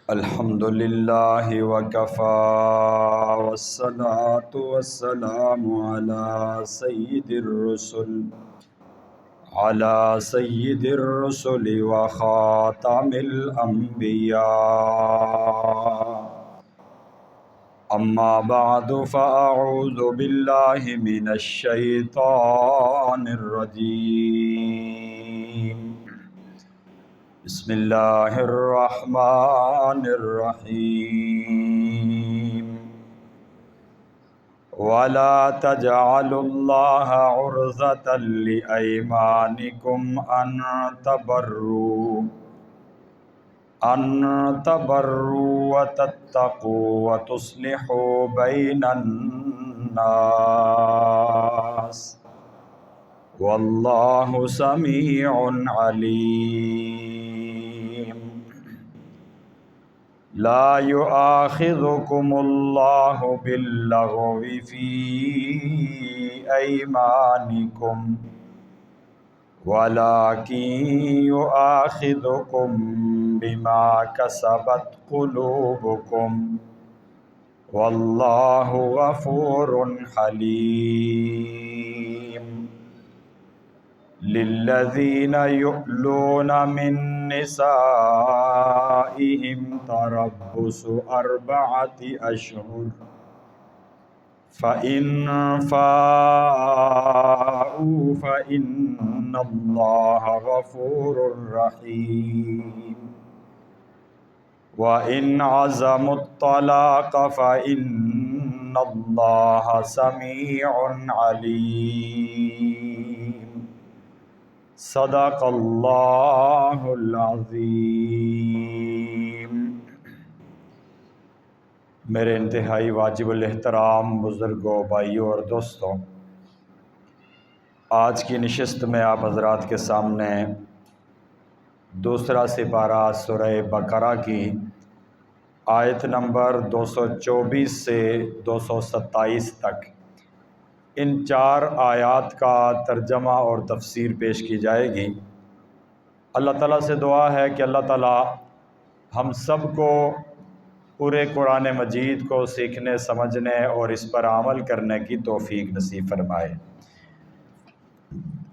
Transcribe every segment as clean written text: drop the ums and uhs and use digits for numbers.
الحمد للہ وکفا والصلاة والسلام علی سید الرسل وخاتم الانبیاء اما بعد فاعوذ باللہ من الشیطان الرجیم بسم اللہ الرحمن الرحیم ولا تجعلوا اللہ عرضة لأیمانکم ان تبروا وتتقوا وتصلحوا بین الناس واللہ سمیع علیم لا يؤاخذكم الله باللغو في أيمانكم ولكن يؤاخذكم بما كسبت قلوبكم والله غفور حليم للذين يؤلون من نسائهم تربص 4 أشهر فإن فاءوا فإن الله غفور رحيم وإن عزموا الطلاق فإن الله سميع عليم صدق اللہ العظیم۔ میرے انتہائی واجب الاحترام بزرگوں، بھائیوں اور دوستوں، آج کی نشست میں آپ حضرات کے سامنے دوسرا سپارہ سورہ بقرہ کی آیت نمبر 224 سے 227 تک ان 4 آیات کا ترجمہ اور تفسیر پیش کی جائے گی۔ اللہ تعالیٰ سے دعا ہے کہ اللہ تعالیٰ ہم سب کو پورے قرآن مجید کو سیکھنے، سمجھنے اور اس پر عمل کرنے کی توفیق نصیب فرمائے۔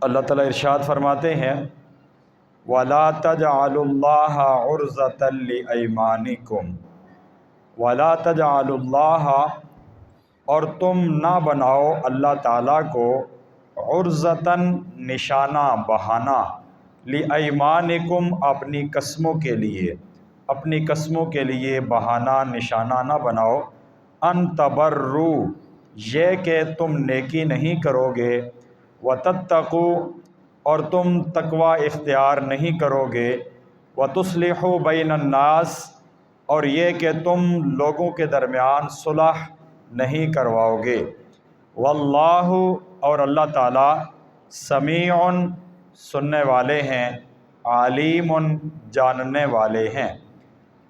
اللہ تعالیٰ ارشاد فرماتے ہیں وَلَا تَجْعَلُوا اللَّهَ عُرْضَةً لِأَيْمَانِكُمْ وَلَا تَجْعَلُوا اللَّهَ، اور تم نہ بناؤ اللہ تعالیٰ کو عرضتاً نشانہ، بہانہ، لِأَیْمَانِکُمْ اپنی قسموں کے لیے، اپنی قسموں کے لیے بہانہ، نشانہ نہ بناؤ، ان تبروا، یہ کہ تم نیکی نہیں کرو گے، وتتقوا، اور تم تقوی اختیار نہیں کرو گے، وتصلحوا بین الناس، اور یہ کہ تم لوگوں کے درمیان صلح نہیں کرواؤ گے، واللہ، اور اللہ تعالیٰ، سمیع، سننے والے ہیں، علیم، جاننے والے ہیں۔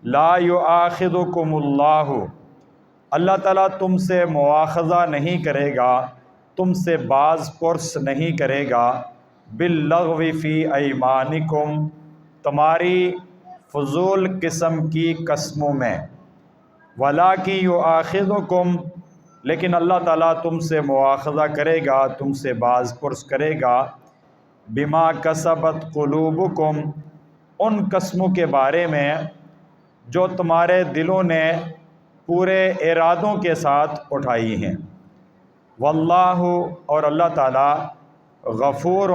لا یؤاخذکم اللہ، اللہ تعالیٰ تم سے مواخذہ نہیں کرے گا، تم سے باز پرس نہیں کرے گا، باللغو فی ایمانکم، تمہاری فضول قسم کی قسموں میں، وَلَٰكِن يُؤَاخِذُكُمْ، لیکن اللہ تعالیٰ تم سے مواخذہ کرے گا، تم سے باز پرس کرے گا، بما کسبت قلوبکم، ان قسموں کے بارے میں جو تمہارے دلوں نے پورے ارادوں کے ساتھ اٹھائی ہیں، واللہ، اور اللہ تعالیٰ، غفور،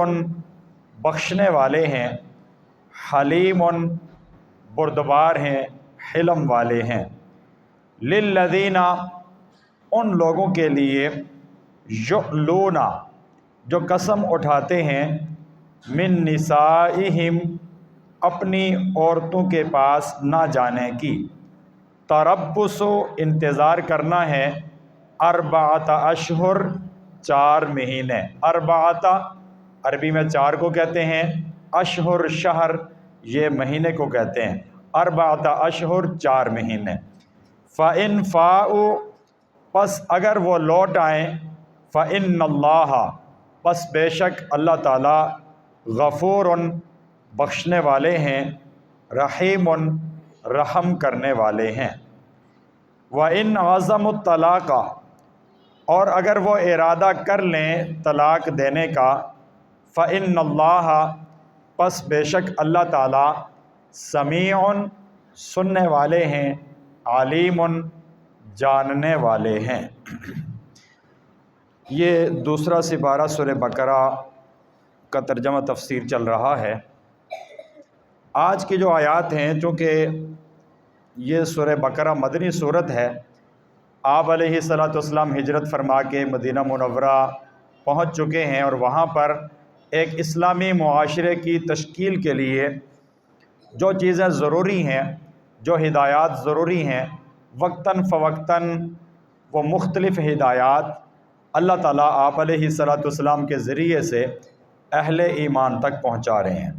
بخشنے والے ہیں، حلیم، بردبار ہیں، حلم والے ہیں، للذین، ان لوگوں کے لیے، یؤلون، جو قسم اٹھاتے ہیں، من نسائہم، اپنی عورتوں کے پاس نہ جانے کی، تربص، انتظار کرنا ہے، 4 اشہر، 4 مہینے، اربعۃ عربی میں 4 کو کہتے ہیں، اشہر شہر یہ مہینے کو کہتے ہیں، 4 اشہر 4 مہینے، فَإِن فَاءُوا، پس اگر وہ لوٹ آئیں، فَإِنَّ اللَّهَ، پس بے شک اللہ تعالیٰ، غفور، بخشنے والے ہیں، رحیم، رحم کرنے والے ہیں۔ وَإِنْ عَزَمُوا الطَّلَاقَ، اور اگر وہ ارادہ کر لیں طلاق دینے کا، فَإِنَّ اللَّهَ، پس بے شک اللہ تعالیٰ، سمیع، سننے والے ہیں، علیم، جاننے والے ہیں۔ یہ دوسرا سپارہ سورہ بقرہ کا ترجمہ تفسیر چل رہا ہے۔ آج کی جو آیات ہیں، چونکہ یہ سورہ بقرہ مدنی صورت ہے، آپ علیہ الصلوۃ والسلام ہجرت فرما کے مدینہ منورہ پہنچ چکے ہیں، اور وہاں پر ایک اسلامی معاشرے کی تشکیل کے لیے جو چیزیں ضروری ہیں، جو ہدایات ضروری ہیں، وقتاً فوقتاً وہ مختلف ہدایات اللہ تعالیٰ آپ علیہ الصلوۃ والسلام کے ذریعے سے اہل ایمان تک پہنچا رہے ہیں۔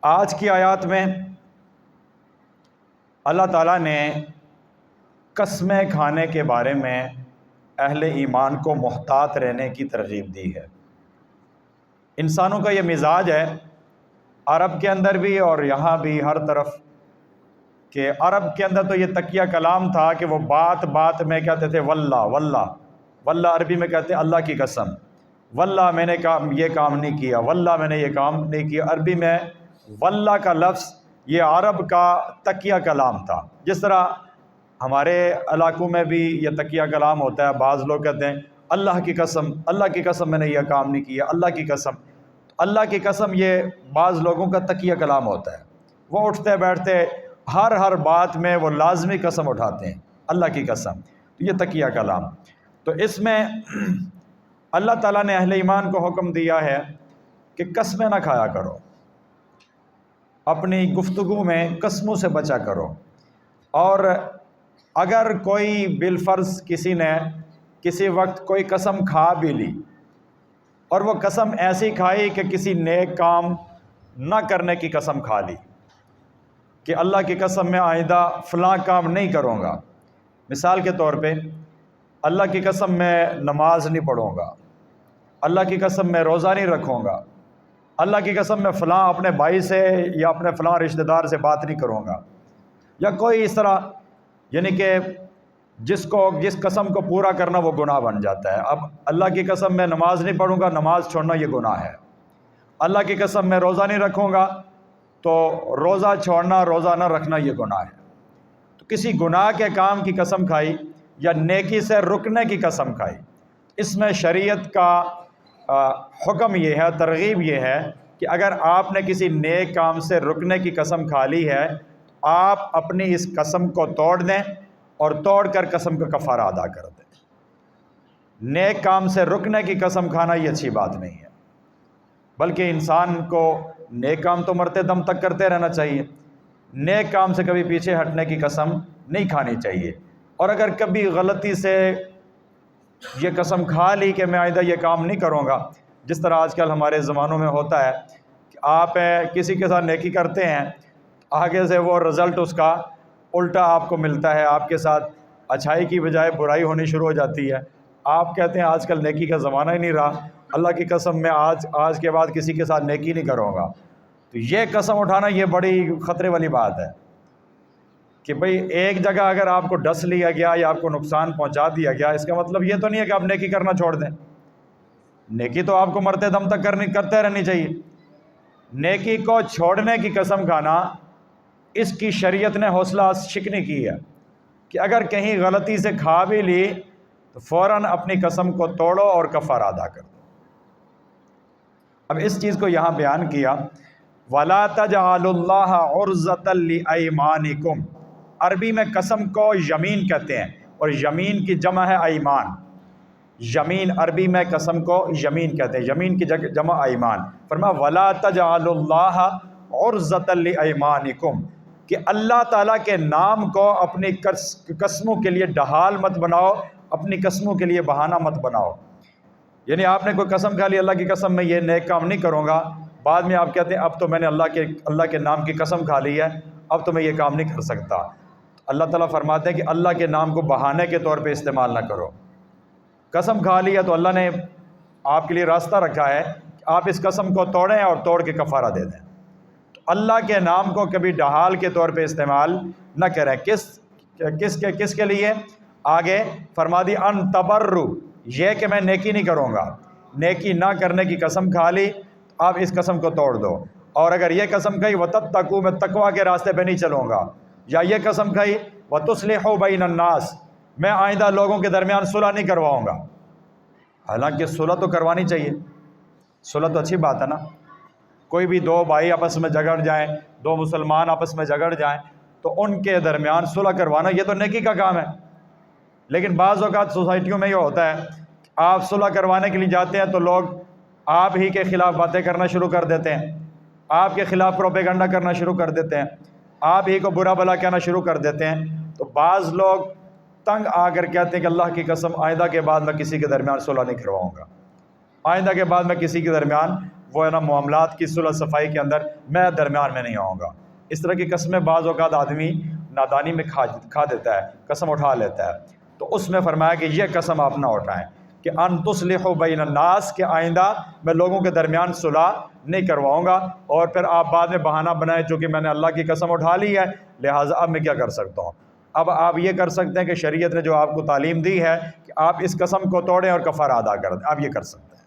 آج کی آیات میں اللہ تعالیٰ نے قسمیں کھانے کے بارے میں اہل ایمان کو محتاط رہنے کی ترغیب دی ہے۔ انسانوں کا یہ مزاج ہے، عرب کے اندر بھی اور یہاں بھی ہر طرف، کہ عرب کے اندر تو یہ تکیہ کلام تھا کہ وہ بات بات میں کہتے تھے واللہ واللہ، واللہ عربی میں کہتے ہیں اللہ کی قسم، واللہ میں نے یہ کام نہیں کیا، واللہ میں نے یہ کام نہیں کیا۔ عربی میں واللہ کا لفظ یہ عرب کا تکیہ کلام تھا۔ جس طرح ہمارے علاقوں میں بھی یہ تکیہ کلام ہوتا ہے، بعض لوگ کہتے ہیں اللہ کی قسم، اللہ کی قسم میں نے یہ کام نہیں کیا، اللہ کی قسم۔ اللہ کی قسم یہ بعض لوگوں کا تکیہ کلام ہوتا ہے، وہ اٹھتے بیٹھتے ہر بات میں وہ لازمی قسم اٹھاتے ہیں، اللہ کی قسم، تو یہ تکیہ کلام۔ تو اس میں اللہ تعالیٰ نے اہل ایمان کو حکم دیا ہے کہ قسمیں نہ کھایا کرو، اپنی گفتگو میں قسموں سے بچا کرو، اور اگر کوئی بالفرض کسی نے کسی وقت کوئی قسم کھا بھی لی، اور وہ قسم ایسی کھائی کہ کسی نیک کام نہ کرنے کی قسم کھا لی، کہ اللہ کی قسم میں آئندہ فلاں کام نہیں کروں گا، مثال کے طور پہ اللہ کی قسم میں نماز نہیں پڑھوں گا، اللہ کی قسم میں روزہ نہیں رکھوں گا، اللہ کی قسم میں فلاں اپنے بھائی سے یا اپنے فلاں رشتہ دار سے بات نہیں کروں گا، یا کوئی اس طرح، یعنی کہ جس قسم کو پورا کرنا وہ گناہ بن جاتا ہے۔ اب اللہ کی قسم میں نماز نہیں پڑھوں گا، نماز چھوڑنا یہ گناہ ہے۔ اللہ کی قسم میں روزہ نہیں رکھوں گا، تو روزہ چھوڑنا، روزہ نہ رکھنا یہ گناہ ہے۔ تو کسی گناہ کے کام کی قسم کھائی یا نیکی سے رکنے کی قسم کھائی، اس میں شریعت کا حکم یہ ہے، ترغیب یہ ہے کہ اگر آپ نے کسی نیک کام سے رکنے کی قسم کھا لی ہے، آپ اپنی اس قسم کو توڑ دیں اور توڑ کر قسم کا کفارہ ادا کر دیں۔ نیک کام سے رکنے کی قسم کھانا یہ اچھی بات نہیں ہے، بلکہ انسان کو نیک کام تو مرتے دم تک کرتے رہنا چاہیے، نیک کام سے کبھی پیچھے ہٹنے کی قسم نہیں کھانی چاہیے۔ اور اگر کبھی غلطی سے یہ قسم کھا لی کہ میں آئندہ یہ کام نہیں کروں گا، جس طرح آج کل ہمارے زمانوں میں ہوتا ہے کہ آپ کسی کے ساتھ نیکی کرتے ہیں، آگے سے وہ رزلٹ اس کا الٹا آپ کو ملتا ہے، آپ کے ساتھ اچھائی کی بجائے برائی ہونی شروع ہو جاتی ہے۔ آپ کہتے ہیں آج کل نیکی کا زمانہ ہی نہیں رہا، اللہ کی قسم میں آج کے بعد کسی کے ساتھ نیکی نہیں کروں گا، تو یہ قسم اٹھانا یہ بڑی خطرے والی بات ہے کہ بھئی ایک جگہ اگر آپ کو ڈس لیا گیا یا آپ کو نقصان پہنچا دیا گیا، اس کا مطلب یہ تو نہیں ہے کہ آپ نیکی کرنا چھوڑ دیں۔ نیکی تو آپ کو مرتے دم تک کرتے رہنی چاہیے۔ نیکی کو چھوڑنے کی قسم کھانا، اس کی شریعت نے حوصلہ شکنی کی ہے کہ اگر کہیں غلطی سے کھا بھی لی تو فوراً اپنی قسم کو توڑو اور کفارہ ادا کر دو۔ اب اس چیز کو یہاں بیان کیا، وَلَا تَجْعَلُوا اللَّهَ عُرْضَةً لِأَيْمَانِكُمْ، عربی میں قسم کو یمین کہتے ہیں، اور یمین کی جمع ہے ایمان۔ یمین عربی میں قسم کو یمین کہتے ہیں، یمین کی جمع ایمان۔ فرمایا وَلَا تَجْعَلُوا اللَّهَ عُرْضَةً لِأَيْمَانِكُمْ، کہ اللہ تعالیٰ کے نام کو اپنی قسموں کے لیے ڈھال مت بناؤ، اپنی قسموں کے لیے بہانہ مت بناؤ۔ یعنی آپ نے کوئی قسم کھا لی، اللہ کی قسم میں یہ نیک کام نہیں کروں گا، بعد میں آپ کہتے ہیں اب تو میں نے اللہ کے نام کی قسم کھا لی ہے، اب تو میں یہ کام نہیں کر سکتا۔ اللہ تعالیٰ فرماتے ہیں کہ اللہ کے نام کو بہانے کے طور پہ استعمال نہ کرو۔ قسم کھا لی ہے تو اللہ نے آپ کے لیے راستہ رکھا ہے کہ آپ اس قسم کو توڑیں اور توڑ کے کفارہ دے دیں۔ تو اللہ کے نام کو کبھی ڈھال کے طور پہ استعمال نہ کریں۔ کس کے لیے؟ آگے فرما دی ان تبرو، یہ کہ میں نیکی نہیں کروں گا، نیکی نہ کرنے کی قسم کھا لی، آپ اس قسم کو توڑ دو۔ اور اگر یہ قسم کھائی وَتَتَّقُوا، میں تقوی کے راستے پہ نہیں چلوں گا، یا یہ قسم کھائی وَتُصْلِحُوا بَيْنَ النَّاسِ، میں آئندہ لوگوں کے درمیان صلح نہیں کرواؤں گا۔ حالانکہ صلح تو کروانی چاہیے، صلح تو اچھی بات ہے نا۔ کوئی بھی دو بھائی آپس میں جھگڑ جائیں، دو مسلمان آپس میں جھگڑ جائیں تو ان کے درمیان صلح کروانا یہ تو نیکی کا کام ہے۔ لیکن بعض اوقات سوسائٹیوں میں یہ ہوتا ہے، آپ صلح کروانے کے لیے جاتے ہیں تو لوگ آپ ہی کے خلاف باتیں کرنا شروع کر دیتے ہیں، آپ کے خلاف پروپیگنڈا کرنا شروع کر دیتے ہیں، آپ ہی کو برا بھلا کہنا شروع کر دیتے ہیں۔ تو بعض لوگ تنگ آ کر کہتے ہیں کہ اللہ کی قسم آئندہ کے بعد میں کسی کے درمیان صلح نہیں کرواؤں گا، آئندہ کے بعد میں کسی کے درمیان وہ ہے نا معاملات کی صلح صفائی کے اندر میں درمیان میں نہیں آؤں گا۔ اس طرح کی قسمیں بعض اوقات آدمی نادانی میں کھا دیتا ہے، قسم اٹھا لیتا ہے۔ تو اس میں فرمایا کہ یہ قسم آپ نہ اٹھائیں کہ ان تصلحوا بین الناس، کہ آئندہ میں لوگوں کے درمیان صلح نہیں کرواؤں گا، اور پھر آپ بعد میں بہانہ بنائیں چونکہ میں نے اللہ کی قسم اٹھا لی ہے لہٰذا اب میں کیا کر سکتا ہوں۔ اب آپ یہ کر سکتے ہیں کہ شریعت نے جو آپ کو تعلیم دی ہے کہ آپ اس قسم کو توڑیں اور کفارہ ادا کر دیں، آپ یہ کر سکتے ہیں۔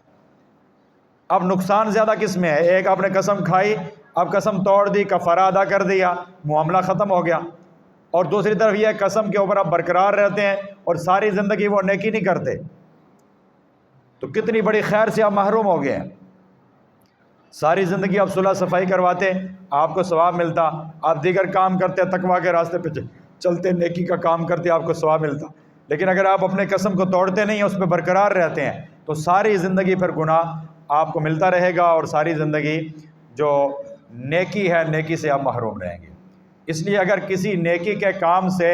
اب نقصان زیادہ کس میں ہے؟ ایک آپ نے قسم کھائی، اب قسم توڑ دی، کفارہ ادا کر دیا، معاملہ ختم ہو گیا، اور دوسری طرف یہ قسم کے اوپر آپ برقرار رہتے ہیں اور ساری زندگی وہ نیکی نہیں کرتے، تو کتنی بڑی خیر سے آپ محروم ہو گئے ہیں۔ ساری زندگی آپ صلح صفائی کرواتے، آپ کو ثواب ملتا، آپ دیگر کام کرتے، تقویٰ کے راستے پہ چلتے، نیکی کا کام کرتے، آپ کو ثواب ملتا۔ لیکن اگر آپ اپنے قسم کو توڑتے نہیں ہیں، اس پہ برقرار رہتے ہیں، تو ساری زندگی پھر گناہ آپ کو ملتا رہے گا اور ساری زندگی جو نیکی ہے نیکی سے آپ محروم رہیں گے۔ اس لیے اگر کسی نیکی کے کام سے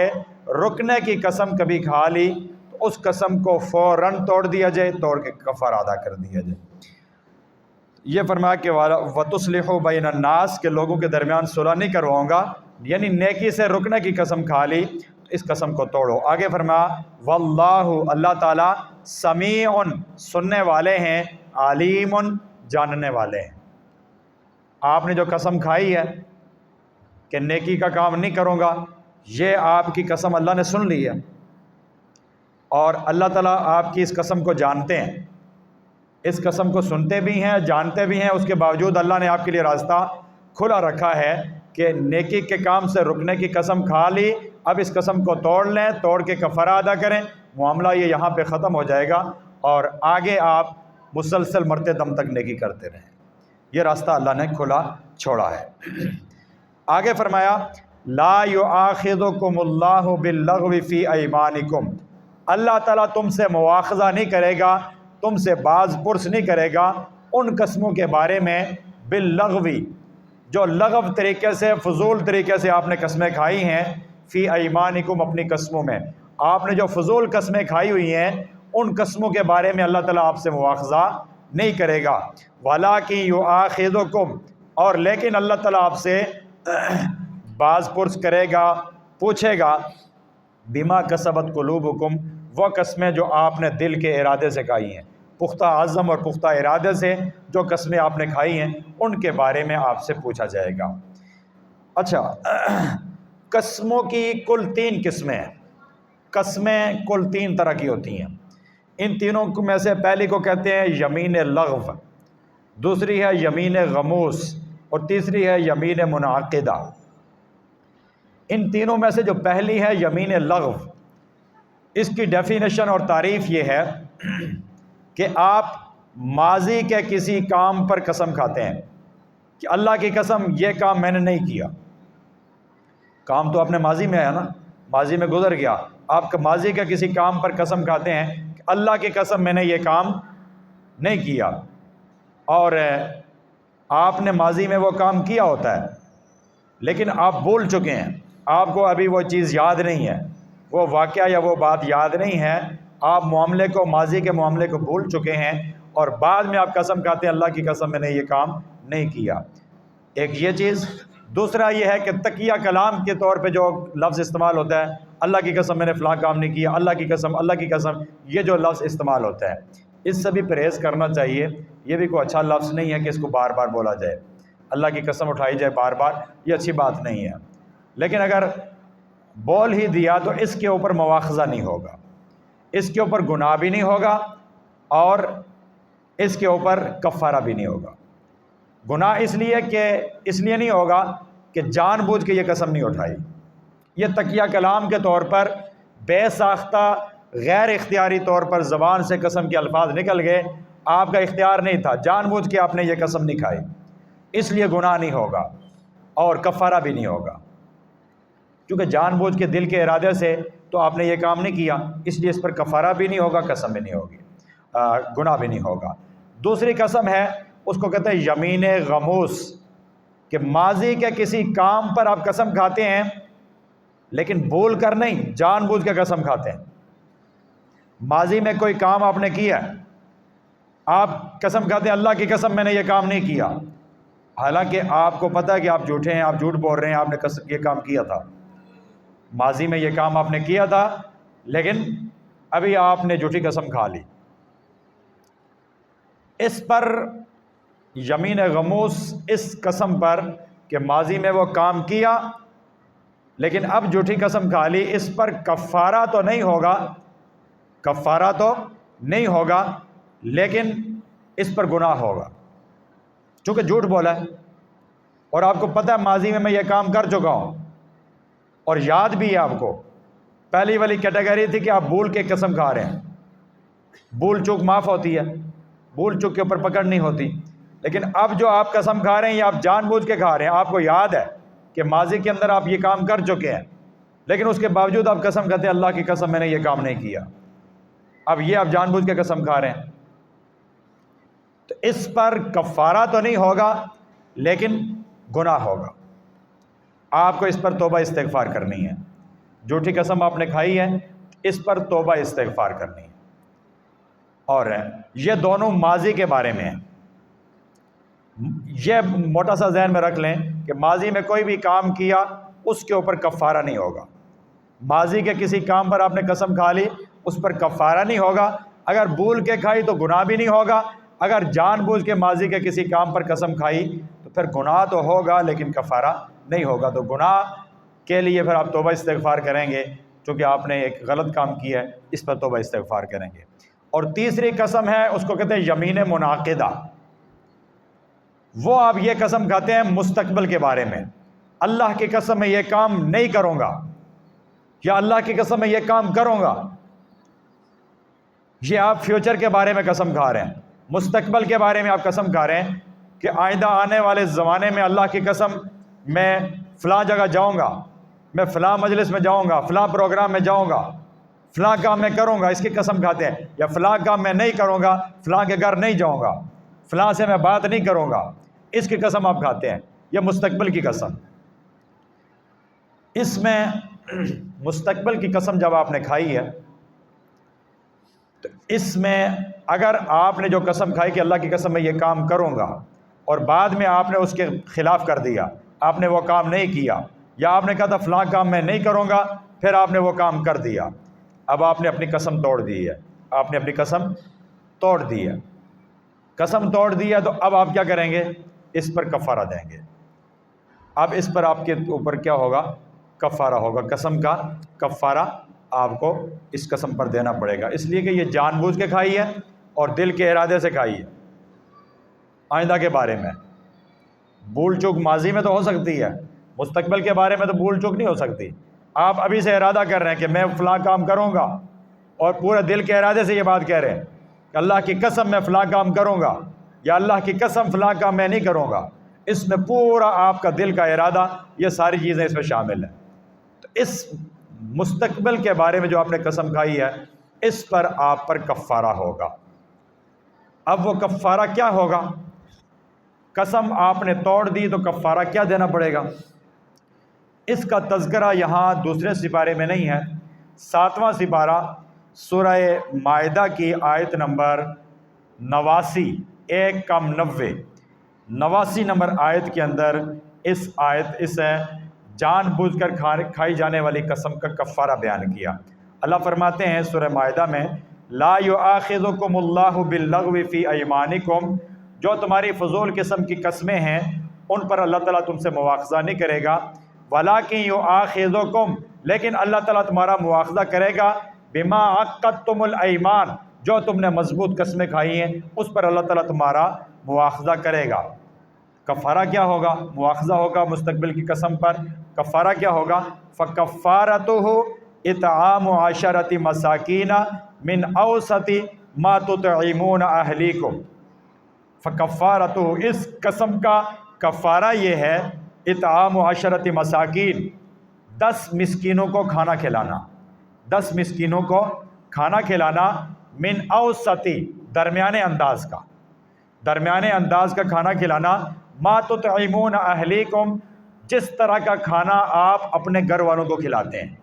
رکنے کی قسم کبھی کھا لی تو اس قسم کو فوراً توڑ دیا جائے، توڑ کے کفارہ ادا کر دیا جائے۔ یہ فرمایا کہ وَتُصْلِحُوا بَيْنَ النَّاسِ، کہ لوگوں کے درمیان صلح نہیں کرواؤں گا، یعنی نیکی سے رکنے کی قسم کھا لی تو اس قسم کو توڑو۔ آگے فرمایا واللہ، اللہ تعالیٰ سمیع، سننے والے ہیں، علیم، جاننے والے ہیں۔ آپ نے جو قسم کھائی ہے کہ نیکی کا کام نہیں کروں گا، یہ آپ کی قسم اللہ نے سن لی ہے، اور اللہ تعالیٰ آپ کی اس قسم کو جانتے ہیں، اس قسم کو سنتے بھی ہیں، جانتے بھی ہیں۔ اس کے باوجود اللہ نے آپ کے لیے راستہ کھلا رکھا ہے کہ نیکی کے کام سے رکنے کی قسم کھا لی، اب اس قسم کو توڑ لیں، توڑ کے کفارہ ادا کریں، معاملہ یہ یہاں پہ ختم ہو جائے گا، اور آگے آپ مسلسل مرتے دم تک نیکی کرتے رہیں۔ یہ راستہ اللہ نے کھلا چھوڑا ہے۔ آگے فرمایا لا یؤاخذکم اللہ باللغو فی ایمانکم، اللہ تعالیٰ تم سے مواخذہ نہیں کرے گا، تم سے باز پرس نہیں کرے گا ان قسموں کے بارے میں، باللغوی، جو لغو طریقے سے، فضول طریقے سے آپ نے قسمیں کھائی ہیں، فی ایمانکم، اپنی قسموں میں، آپ نے جو فضول قسمیں کھائی ہوئی ہیں ان قسموں کے بارے میں اللہ تعالیٰ آپ سے مواخذہ نہیں کرے گا۔ وَلَٰكِن يُؤَاخِذُكُمْ، اور لیکن اللہ تعالیٰ آپ سے باز پرس کرے گا، پوچھے گا، بِمَا كَسَبَتْ قُلُوبُكُمْ، وہ قسمیں جو آپ نے دل کے ارادے سے کھائی ہیں، پختہ عزم اور پختہ ارادے سے جو قسمیں آپ نے کھائی ہیں ان کے بارے میں آپ سے پوچھا جائے گا۔ اچھا، قسموں کی کل 3 قسمیں ہیں۔ قسمیں کل 3 طرح کی ہوتی ہیں۔ ان تینوں میں سے پہلی کو کہتے ہیں یمین لغو، دوسری ہے یمین غموس، اور تیسری ہے یمین منعقدہ۔ ان تینوں میں سے جو پہلی ہے یمین لغو، اس کی ڈیفینیشن اور تعریف یہ ہے کہ آپ ماضی کے کسی کام پر قسم کھاتے ہیں کہ اللہ کی قسم یہ کام میں نے نہیں کیا۔ کام تو اپنے ماضی میں ہے نا، ماضی میں گزر گیا، آپ ماضی کے کسی کام پر قسم کھاتے ہیں کہ اللہ کی قسم میں نے یہ کام نہیں کیا، اور آپ نے ماضی میں وہ کام کیا ہوتا ہے لیکن آپ بھول چکے ہیں، آپ کو ابھی وہ چیز یاد نہیں ہے، وہ واقعہ یا وہ بات یاد نہیں ہے، آپ معاملے کو، ماضی کے معاملے کو بھول چکے ہیں، اور بعد میں آپ قسم کھاتے ہیں اللہ کی قسم میں نے یہ کام نہیں کیا۔ ایک یہ چیز۔ دوسرا یہ ہے کہ تقیہ کلام کے طور پہ جو لفظ استعمال ہوتا ہے، اللہ کی قسم میں نے فلاں کام نہیں کیا، اللہ کی قسم، اللہ کی قسم، یہ جو لفظ استعمال ہوتا ہے اس سے بھی پرہیز کرنا چاہیے۔ یہ بھی کوئی اچھا لفظ نہیں ہے کہ اس کو بار بار بولا جائے۔ اللہ کی قسم اٹھائی جائے بار بار، یہ اچھی بات نہیں ہے۔ لیکن اگر بول ہی دیا تو اس کے اوپر مواخذہ نہیں ہوگا، اس کے اوپر گناہ بھی نہیں ہوگا، اور اس کے اوپر کفارہ بھی نہیں ہوگا۔ گناہ اس لیے نہیں ہوگا کہ جان بوجھ کے یہ قسم نہیں اٹھائی، یہ تکیہ کلام کے طور پر بے ساختہ غیر اختیاری طور پر زبان سے قسم کے الفاظ نکل گئے، آپ کا اختیار نہیں تھا، جان بوجھ کے آپ نے یہ قسم نہیں کھائی، اس لیے گناہ نہیں ہوگا اور کفارہ بھی نہیں ہوگا، کیونکہ جان بوجھ کے دل کے ارادے سے تو آپ نے یہ کام نہیں کیا، اس لیے اس پر کفارہ بھی نہیں ہوگا، قسم بھی نہیں ہوگی، گناہ بھی نہیں ہوگا۔ دوسری قسم ہے، اس کو کہتے ہیں یمین غموس، کہ ماضی کے کسی کام پر آپ قسم کھاتے ہیں لیکن بول کر نہیں، جان بوجھ کے قسم کھاتے ہیں۔ ماضی میں کوئی کام آپ نے کیا، آپ قسم کھاتے ہیں اللہ کی قسم میں نے یہ کام نہیں کیا، حالانکہ آپ کو پتہ ہے کہ آپ جھوٹے ہیں، آپ جھوٹ بول رہے ہیں، آپ نے یہ کام کیا تھا، ماضی میں یہ کام آپ نے کیا تھا، لیکن ابھی آپ نے جھوٹی قسم کھا لی۔ اس پر یمین غموس، اس قسم پر کہ ماضی میں وہ کام کیا لیکن اب جھوٹی قسم کھا لی، اس پر کفارہ تو نہیں ہوگا، لیکن اس پر گناہ ہوگا، چونکہ جھوٹ بولا ہے اور آپ کو پتہ ہے ماضی میں یہ کام کر چکا ہوں اور یاد بھی ہے آپ کو۔ پہلی والی کیٹیگری تھی کہ آپ بھول کے قسم کھا رہے ہیں، بھول چوک معاف ہوتی ہے، بھول چوک کے اوپر پکڑ نہیں ہوتی، لیکن اب جو آپ قسم کھا رہے ہیں یہ آپ جان بوجھ کے کھا رہے ہیں، آپ کو یاد ہے کہ ماضی کے اندر آپ یہ کام کر چکے ہیں، لیکن اس کے باوجود آپ قسم کہتے ہیں اللہ کی قسم میں نے یہ کام نہیں کیا، اب یہ آپ جان بوجھ کے قسم کھا رہے ہیں، تو اس پر کفارہ تو نہیں ہوگا لیکن گناہ ہوگا، آپ کو اس پر توبہ استغفار کرنی ہے۔ جھوٹی قسم آپ نے کھائی ہے، اس پر توبہ استغفار کرنی ہے۔ اور یہ دونوں ماضی کے بارے میں ہیں، یہ موٹا سا ذہن میں رکھ لیں کہ ماضی میں کوئی بھی کام کیا اس کے اوپر کفارہ نہیں ہوگا، ماضی کے کسی کام پر آپ نے قسم کھا لی اس پر کفارہ نہیں ہوگا، اگر بھول کے کھائی تو گناہ بھی نہیں ہوگا، اگر جان بوجھ کے ماضی کے کسی کام پر قسم کھائی تو پھر گناہ تو ہوگا لیکن کفارہ نہیں ہوگا، تو گناہ کے لیے پھر آپ توبہ استغفار کریں گے، چونکہ آپ نے ایک غلط کام کیا ہے، اس پر توبہ استغفار کریں گے۔ اور تیسری قسم ہے، اس کو کہتے ہیں یمین منعقدہ، وہ آپ یہ قسم کھاتے ہیں مستقبل کے بارے میں، اللہ کی قسم میں یہ کام نہیں کروں گا، یا اللہ کی قسم میں یہ کام کروں گا، یہ آپ فیوچر کے بارے میں قسم کھا رہے ہیں، مستقبل کے بارے میں آپ قسم کھا رہے ہیں کہ آئندہ آنے والے زمانے میں اللہ کی قسم میں فلاں جگہ جاؤں گا، میں فلاں مجلس میں جاؤں گا، فلاں پروگرام میں جاؤں گا، فلاں کام میں کروں گا، اس کی قسم کھاتے ہیں، یا فلاں کام میں نہیں کروں گا، فلاں کے گھر نہیں جاؤں گا، فلاں سے میں بات نہیں کروں گا، اس کی قسم آپ کھاتے ہیں، یہ مستقبل کی قسم۔ اس میں مستقبل کی قسم جب آپ نے کھائی ہے تو اس میں اگر آپ نے جو قسم کھائی کہ اللہ کی قسم میں یہ کام کروں گا اور بعد میں آپ نے اس کے خلاف کر دیا، آپ نے وہ کام نہیں کیا، یا آپ نے کہا تھا فلاں کام میں نہیں کروں گا، پھر آپ نے وہ کام کر دیا، اب آپ نے اپنی قسم توڑ دی ہے، آپ نے اپنی قسم توڑ دی ہے، قسم توڑ دی ہے، تو اب آپ کیا کریں گے؟ اس پر کفارہ دیں گے، اب اس پر آپ کے اوپر کیا ہوگا؟ کفارہ ہوگا، قسم کا کفارہ آپ کو اس قسم پر دینا پڑے گا، اس لیے کہ یہ جان بوجھ کے کھائی ہے اور دل کے ارادے سے کھائی ہے۔ آئندہ کے بارے میں بھول چوک ماضی میں تو ہو سکتی ہے، مستقبل کے بارے میں تو بھول چوک نہیں ہو سکتی۔ آپ ابھی سے ارادہ کر رہے ہیں کہ میں فلاں کام کروں گا، اور پورے دل کے ارادے سے یہ بات کہہ رہے ہیں کہ اللہ کی قسم میں فلاں کام کروں گا، یا اللہ کی قسم فلاں کام میں نہیں کروں گا، اس میں پورا آپ کا دل کا ارادہ، یہ ساری چیزیں اس میں شامل ہیں۔ تو اس مستقبل کے بارے میں جو آپ نے قسم کھائی ہے، اس پر آپ پر کفارہ ہوگا۔ اب وہ کفارہ کیا ہوگا؟ قسم آپ نے توڑ دی تو کفارہ کیا دینا پڑے گا؟ اس کا تذکرہ یہاں دوسرے سپارے میں نہیں ہے، 7واں سپارہ سورہ مائدہ کی آیت نمبر 89، 89 نمبر آیت کے اندر اس جان بوجھ کر کھائی جانے والی قسم کا کفارہ بیان کیا۔ اللہ فرماتے ہیں سورہ مائدہ میں، لا یؤاخذکم اللہ باللغو فی ایمانکم، جو تمہاری فضول قسم کی قسمیں ہیں ان پر اللہ تعالیٰ تم سے مواخذہ نہیں کرے گا، وَلَٰكِن يُؤَاخِذُكُم، لیکن اللہ تعالیٰ تمہارا مواخذہ کرے گا بِمَا عَقَّدتُّمُ الْأَيْمَانَ، جو تم نے مضبوط قسمیں کھائی ہیں اس پر اللہ تعالیٰ تمہارا مواخذہ کرے گا۔ کفارہ کیا ہوگا؟ مواخذہ ہوگا مستقبل کی قسم پر، کفارہ کیا ہوگا؟ فَكَفَّارَتُهُ اِطْعَامُ عَشَرَةِ مَسَاكِينَ مِنْ أَوْسَطِ مَا تُطْعِمُونَ أَهْلِيكُمْ۔ فَكَفَّارَتُهُ، اس قسم کا کفارہ یہ ہے، اطعام عشرۃ مساکین، 10 مسکینوں کو کھانا کھلانا، 10 مسکینوں کو کھانا کھلانا، من اوسطی، درمیانے انداز کا، درمیانے انداز کا کھانا کھلانا، ما تطعمون اہلیکم، جس طرح کا کھانا آپ اپنے گھر والوں کو کھلاتے ہیں۔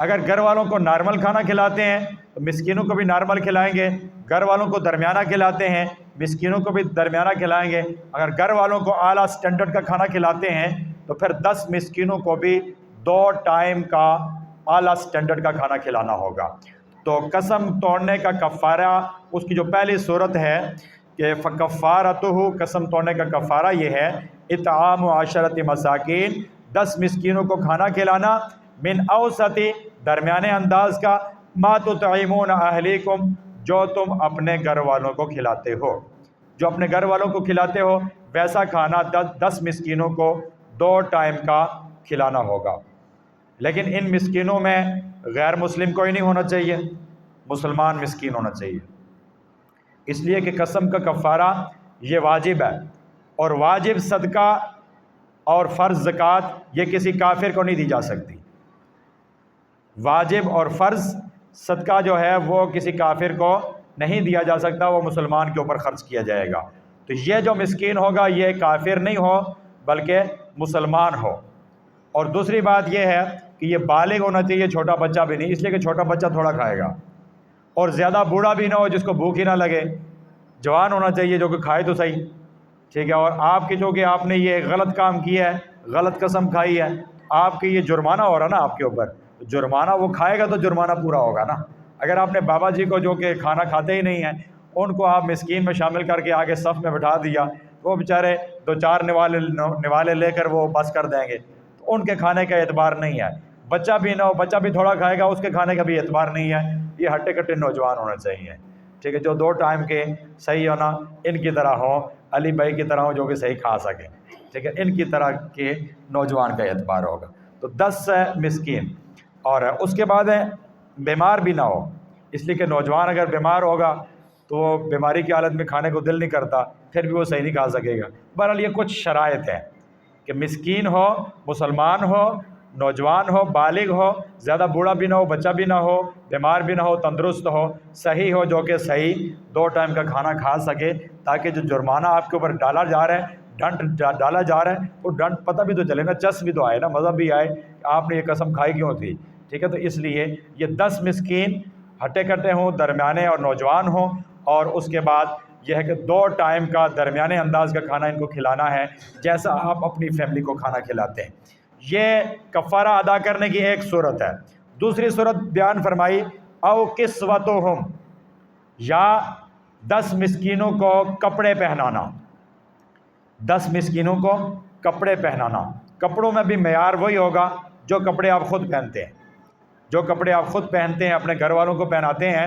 اگر گھر والوں کو نارمل کھانا کھلاتے ہیں تو مسکینوں کو بھی نارمل کھلائیں گے، گھر والوں کو درمیانہ کھلاتے ہیں مسکینوں کو بھی درمیانہ کھلائیں گے، اگر گھر والوں کو اعلیٰ سٹینڈرڈ کا کھانا کھلاتے ہیں تو پھر 10 مسکینوں کو بھی 2 ٹائم کا اعلیٰ سٹینڈرڈ کا کھانا کھلانا ہوگا۔ تو قسم توڑنے کا کفارہ، اس کی جو پہلی صورت ہے کہ فکفارتہ، قسم توڑنے کا کفارہ یہ ہے، اطعام عشرۃ مساکین، 10 مسکینوں کو کھانا کھلانا، من اوسطی، درمیانے انداز کا، ما تطعمون اہلیکم، جو تم اپنے گھر والوں کو کھلاتے ہو، جو اپنے گھر والوں کو کھلاتے ہو ویسا کھانا 10 مسکینوں کو 2 ٹائم کا کھلانا ہوگا۔ لیکن ان مسکینوں میں غیر مسلم کوئی نہیں ہونا چاہیے، مسلمان مسکین ہونا چاہیے، اس لیے کہ قسم کا کفارہ یہ واجب ہے، اور واجب صدقہ اور فرض زکوٰۃ یہ کسی کافر کو نہیں دی جا سکتی۔ واجب اور فرض صدقہ جو ہے وہ کسی کافر کو نہیں دیا جا سکتا، وہ مسلمان کے اوپر خرچ کیا جائے گا۔ تو یہ جو مسکین ہوگا یہ کافر نہیں ہو بلکہ مسلمان ہو۔ اور دوسری بات یہ ہے کہ یہ بالغ ہونا چاہیے، چھوٹا بچہ بھی نہیں، اس لیے کہ چھوٹا بچہ تھوڑا کھائے گا، اور زیادہ بوڑھا بھی نہ ہو جس کو بھوک ہی نہ لگے، جوان ہونا چاہیے جو کہ کھائے تو صحیح، ٹھیک ہے۔ اور آپ کی جو کہ آپ نے یہ غلط کام کیا ہے، غلط قسم کھائی ہے، آپ کی یہ جرمانہ ہو رہا نا آپ کے اوپر، جرمانہ وہ کھائے گا تو جرمانہ پورا ہوگا نا۔ اگر آپ نے بابا جی کو جو کہ کھانا کھاتے ہی نہیں ہیں ان کو آپ مسکین میں شامل کر کے آگے صف میں بٹھا دیا، وہ بیچارے 2-4 نوالے لے کر وہ بس کر دیں گے، تو ان کے کھانے کا اعتبار نہیں ہے۔ بچہ بھی نہ ہو، بچہ بھی تھوڑا کھائے گا، اس کے کھانے کا بھی اعتبار نہیں ہے۔ یہ ہٹے کٹے نوجوان ہونا چاہیے، ٹھیک ہے، جو 2 ٹائم کے صحیح ہونا، ان کی طرح ہوں، علی بھائی کی طرح ہوں جو کہ صحیح کھا سکیں، ٹھیک ہے، ان کی طرح کے نوجوان کا اعتبار ہوگا۔ تو 10 مسکین، اور اس کے بعد ہے بیمار بھی نہ ہو، اس لیے کہ نوجوان اگر بیمار ہوگا تو بیماری کی حالت میں کھانے کو دل نہیں کرتا، پھر بھی وہ صحیح نہیں کھا سکے گا۔ بہرحال یہ کچھ شرائط ہیں کہ مسکین ہو، مسلمان ہو، نوجوان ہو، بالغ ہو، زیادہ بوڑھا بھی نہ ہو، بچہ بھی نہ ہو، بیمار بھی نہ ہو، تندرست ہو، صحیح ہو، جو کہ صحیح 2 ٹائم کا کھانا کھا سکے، تاکہ جو جرمانہ آپ کے اوپر ڈالا جا رہا ہے، ڈنٹ ڈالا جا رہا ہے، وہ ڈنٹ پتہ بھی تو چلے نا، چس بھی تو آئے نا، مزہ بھی آئے کہ آپ نے یہ قسم کھائی کیوں تھی، ٹھیک ہے۔ تو اس لیے یہ 10 مسکین ہٹے کٹے ہوں، درمیانے اور نوجوان ہوں، اور اس کے بعد یہ ہے کہ 2 ٹائم کا درمیانے انداز کا کھانا ان کو کھلانا ہے، جیسا آپ اپنی فیملی کو کھانا کھلاتے ہیں۔ یہ کفارہ ادا کرنے کی ایک صورت ہے۔ دوسری صورت بیان فرمائی، او کسوتہم، یا 10 مسکینوں کو کپڑے پہنانا، 10 مسکینوں کو کپڑے پہنانا۔ کپڑوں میں بھی معیار وہی ہوگا جو کپڑے آپ خود پہنتے ہیں، جو کپڑے آپ خود پہنتے ہیں اپنے گھر والوں کو پہناتے ہیں،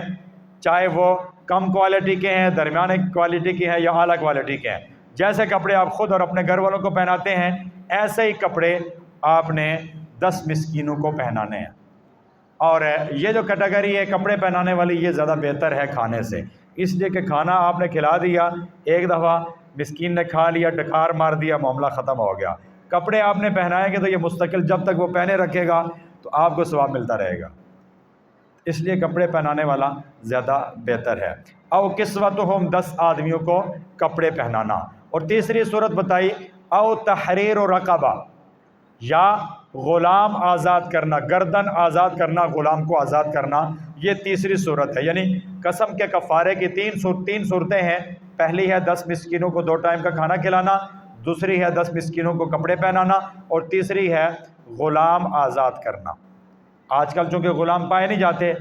چاہے وہ کم کوالٹی کے ہیں، درمیانے کوالٹی کے ہیں، یا اعلیٰ کوالٹی کے ہیں، جیسے کپڑے آپ خود اور اپنے گھر والوں کو پہناتے ہیں ایسے ہی کپڑے آپ نے 10 مسکینوں کو پہنانے ہیں۔ اور یہ جو کیٹیگری ہے کپڑے پہنانے والی، یہ زیادہ بہتر ہے کھانے سے، اس لیے کہ کھانا آپ نے کھلا دیا، ایک دفعہ مسکین نے کھا لیا، ڈکار مار دیا، معاملہ ختم ہو گیا۔ کپڑے آپ نے پہنائیں گے تو یہ مستقل جب تک وہ پہنے رکھے گا تو آپ کو ثواب ملتا رہے گا، اس لیے کپڑے پہنانے والا زیادہ بہتر ہے۔ او کسوتہم، 10 آدمیوں کو کپڑے پہنانا۔ اور تیسری صورت بتائی، او تحریر رقبہ، یا غلام آزاد کرنا، گردن آزاد کرنا، غلام کو آزاد کرنا، یہ تیسری صورت ہے۔ یعنی قسم کے کفارے کی 3 صورتیں ہیں، پہلی ہے 10 مسکینوں کو 2 ٹائم کا کھانا کھلانا، دوسری ہے 10 مسکینوں کو کپڑے پہنانا، اور تیسری ہے غلام آزاد کرنا۔ آج کل چونکہ غلام پائے نہیں جاتے،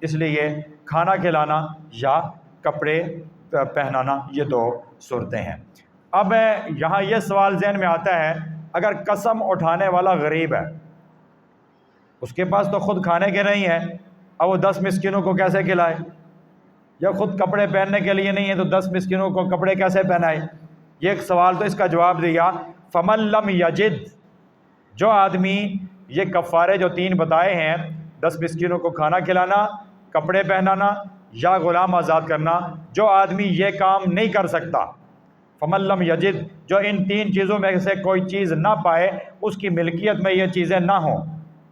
اس لیے کھانا کھلانا یا کپڑے پہنانا، یہ 2 صورتیں ہیں۔ اب یہاں یہ سوال ذہن میں آتا ہے، اگر قسم اٹھانے والا غریب ہے، اس کے پاس تو خود کھانے کے نہیں ہے، اب وہ 10 مسکینوں کو کیسے کھلائے؟ یا خود کپڑے پہننے کے لیے نہیں ہے تو 10 مسکینوں کو کپڑے کیسے پہنائے؟ یہ ایک سوال، تو اس کا جواب دیا فمن لم یجد، جو آدمی یہ کفارے جو 3 بتائے ہیں، 10 مسکینوں کو کھانا کھلانا، کپڑے پہنانا یا غلام آزاد کرنا، جو آدمی یہ کام نہیں کر سکتا، فمن لم یجد، جو ان 3 چیزوں میں سے کوئی چیز نہ پائے، اس کی ملکیت میں یہ چیزیں نہ ہوں،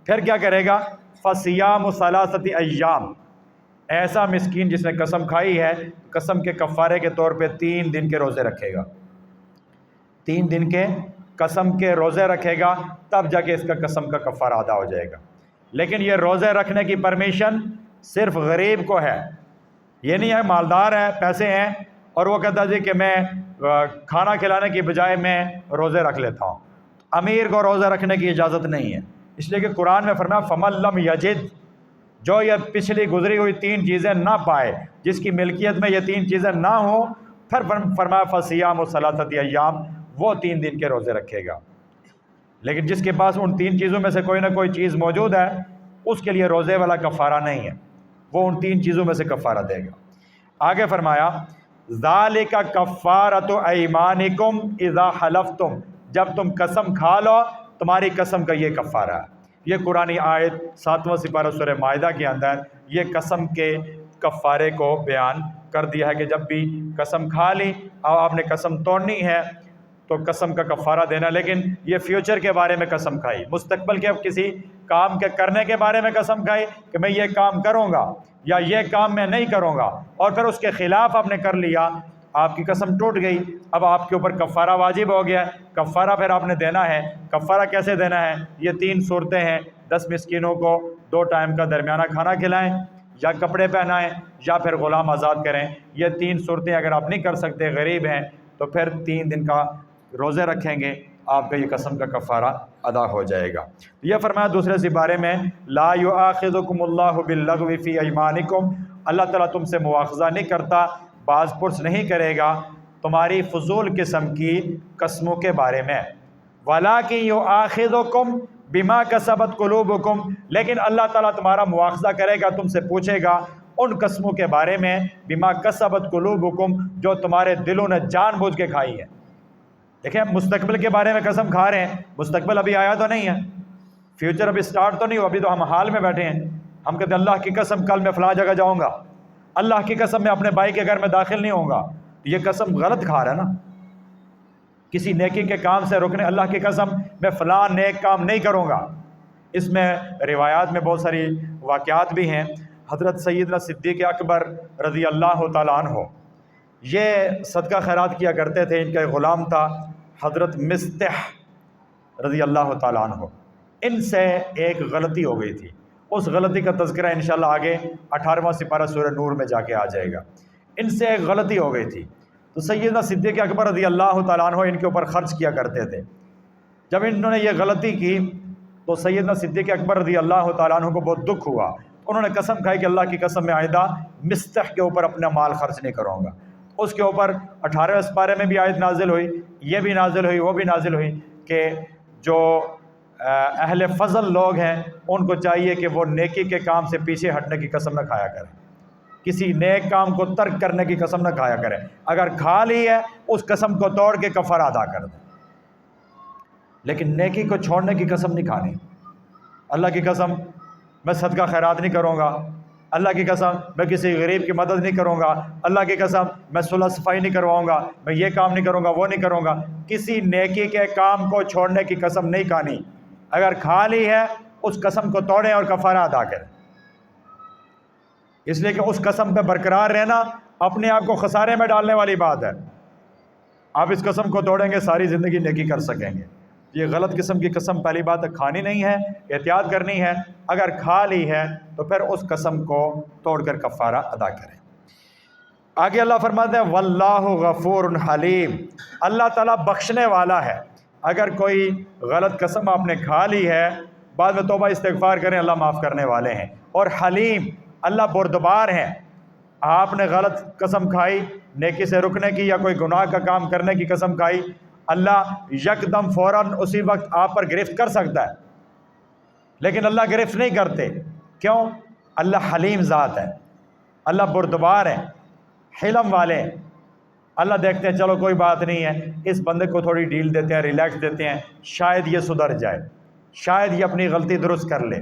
پھر کیا کرے گا؟ فصیام 3 ایام، ایسا مسکین جس نے قسم کھائی ہے، قسم کے کفارے کے طور پہ 3 دن کے روزے رکھے گا، 3 دن کے قسم کے روزے رکھے گا، تب جا کے اس کا قسم کا کفارہ ادا ہو جائے گا۔ لیکن یہ روزے رکھنے کی پرمیشن صرف غریب کو ہے، یہ نہیں ہے مالدار ہے، پیسے ہیں اور وہ کہتا جی کہ میں کھانا کھلانے کی بجائے میں روزے رکھ لیتا ہوں، امیر کو روزہ رکھنے کی اجازت نہیں ہے، اس لیے کہ قرآن میں فرمایا فمن لم یجد، جو یہ پچھلی گزری ہوئی 3 چیزیں نہ پائے، جس کی ملکیت میں یہ 3 چیزیں نہ ہوں، پھر فرمایا فصیام 3 ایام، وہ 3 دن کے روزے رکھے گا۔ لیکن جس کے پاس ان 3 چیزوں میں سے کوئی نہ کوئی چیز موجود ہے، اس کے لیے روزے والا کفارہ نہیں ہے، وہ ان 3 چیزوں میں سے کفارہ دے گا۔ آگے فرمایا ذالک کفارۃ ایمانکم اذا حلفتم، جب تم قسم کھا لو تمہاری قسم کا یہ کفارہ ہے۔ یہ قرآنی آیت 7واں سپارہ سورہ مائدہ کے اندر یہ قسم کے کفارے کو بیان کر دیا ہے کہ جب بھی قسم کھا لی اور آپ نے قسم توڑنی ہے تو قسم کا کفارہ دینا۔ لیکن یہ فیوچر کے بارے میں قسم کھائی، مستقبل کے کسی کام کے کرنے کے بارے میں قسم کھائی کہ میں یہ کام کروں گا یا یہ کام میں نہیں کروں گا، اور پھر اس کے خلاف آپ نے کر لیا، آپ کی قسم ٹوٹ گئی، اب آپ کے اوپر کفارہ واجب ہو گیا۔ کفارہ پھر آپ نے دینا ہے۔ کفارہ کیسے دینا ہے؟ یہ 3 صورتیں ہیں، 10 مسکینوں کو 2 ٹائم کا درمیانہ کھانا کھلائیں، یا کپڑے پہنائیں، یا پھر غلام آزاد کریں۔ یہ 3 صورتیں اگر آپ نہیں کر سکتے، غریب ہیں، تو پھر 3 دن کا روزے رکھیں گے، آپ کا یہ قسم کا کفارہ ادا ہو جائے گا۔ یہ فرمایا دوسرے سپارے میں لا یؤاخذکم اللہ باللغو فی ایمانکم، اللہ تعالیٰ تم سے مواخذہ نہیں کرتا، باز پرس نہیں کرے گا تمہاری فضول قسم کی قسموں کے بارے میں، ولاکن یؤاخذکم بما کسبت قلوبکم، لیکن اللہ تعالیٰ تمہارا مواخذہ کرے گا، تم سے پوچھے گا ان قسموں کے بارے میں بما کسبت قلوبکم، جو تمہارے دلوں نے جان بوجھ کے کھائی ہے۔ دیکھیں مستقبل کے بارے میں قسم کھا رہے ہیں، مستقبل ابھی آیا تو نہیں ہے، فیوچر ابھی سٹارٹ تو نہیں ہو، ابھی تو ہم حال میں بیٹھے ہیں۔ ہم کہتے ہیں اللہ کی قسم کل میں فلاں جگہ جاؤں گا، اللہ کی قسم میں اپنے بھائی کے گھر میں داخل نہیں ہوں گا، یہ قسم غلط کھا رہا ہے نا، کسی نیکی کے کام سے رکنے، اللہ کی قسم میں فلاں نیک کام نہیں کروں گا۔ اس میں روایات میں بہت ساری واقعات بھی ہیں۔ حضرت سیدنا صدیق اکبر رضی اللہ تعالیٰ عنہ یہ صدقہ خیرات کیا کرتے تھے، ان کا ایک غلام تھا حضرت مستح رضی اللہ تعالیٰ عنہ، ان سے ایک غلطی ہو گئی تھی، اس غلطی کا تذکرہ انشاءاللہ آگے 18واں سپارہ سورہ نور میں جا کے آ جائے گا۔ ان سے ایک غلطی ہو گئی تھی تو سیدنا صدیق اکبر رضی اللہ تعالیٰ عنہ ان کے اوپر خرچ کیا کرتے تھے۔ جب انہوں نے یہ غلطی کی تو سیدنا صدیق اکبر رضی اللہ تعالیٰ عنہ کو بہت دکھ ہوا، انہوں نے قسم کھائی کہ اللہ کی قسم میں آئندہ مستح کے اوپر اپنا مال خرچ نہیں کروں گا۔ اس کے اوپر 18ویں سپارے میں بھی آیت نازل ہوئی، یہ بھی نازل ہوئی، وہ بھی نازل ہوئی کہ جو اہل فضل لوگ ہیں ان کو چاہیے کہ وہ نیکی کے کام سے پیچھے ہٹنے کی قسم نہ کھایا کریں، کسی نیک کام کو ترک کرنے کی قسم نہ کھایا کریں، اگر کھا لی ہے اس قسم کو توڑ کے کفارہ ادا کر دیں، لیکن نیکی کو چھوڑنے کی قسم نہیں کھانی۔ اللہ کی قسم میں صدقہ خیرات نہیں کروں گا، اللہ کی قسم میں کسی غریب کی مدد نہیں کروں گا، اللہ کی قسم میں صلح صفائی نہیں کرواؤں گا، میں یہ کام نہیں کروں گا، وہ نہیں کروں گا، کسی نیکی کے کام کو چھوڑنے کی قسم نہیں کھانی۔ اگر کھا لی ہے اس قسم کو توڑیں اور کفارہ ادا کریں، اس لیے کہ اس قسم پہ برقرار رہنا اپنے آپ کو خسارے میں ڈالنے والی بات ہے۔ آپ اس قسم کو توڑیں گے ساری زندگی نیکی کر سکیں گے۔ یہ غلط قسم کی قسم پہلی بات ہے کھانی نہیں ہے، احتیاط کرنی ہے، اگر کھا لی ہے تو پھر اس قسم کو توڑ کر کفارہ ادا کریں۔ آگے اللہ فرماتے ہیں واللہ غفور حلیم، اللہ تعالیٰ بخشنے والا ہے۔ اگر کوئی غلط قسم آپ نے کھا لی ہے بعد میں توبہ استغفار کریں، اللہ معاف کرنے والے ہیں، اور حلیم اللہ بردبار ہیں، آپ نے غلط قسم کھائی، نیکی سے رکنے کی یا کوئی گناہ کا کام کرنے کی قسم کھائی، اللہ یکدم فوراً اسی وقت آپ پر گرفت کر سکتا ہے، لیکن اللہ گرفت نہیں کرتے۔ کیوں؟ اللہ حلیم ذات ہے، اللہ بردبار ہے، حلم والے ہیں۔ اللہ دیکھتے ہیں چلو کوئی بات نہیں ہے، اس بندے کو تھوڑی ڈیل دیتے ہیں، ریلیکس دیتے ہیں، شاید یہ سدھر جائے، شاید یہ اپنی غلطی درست کر لے،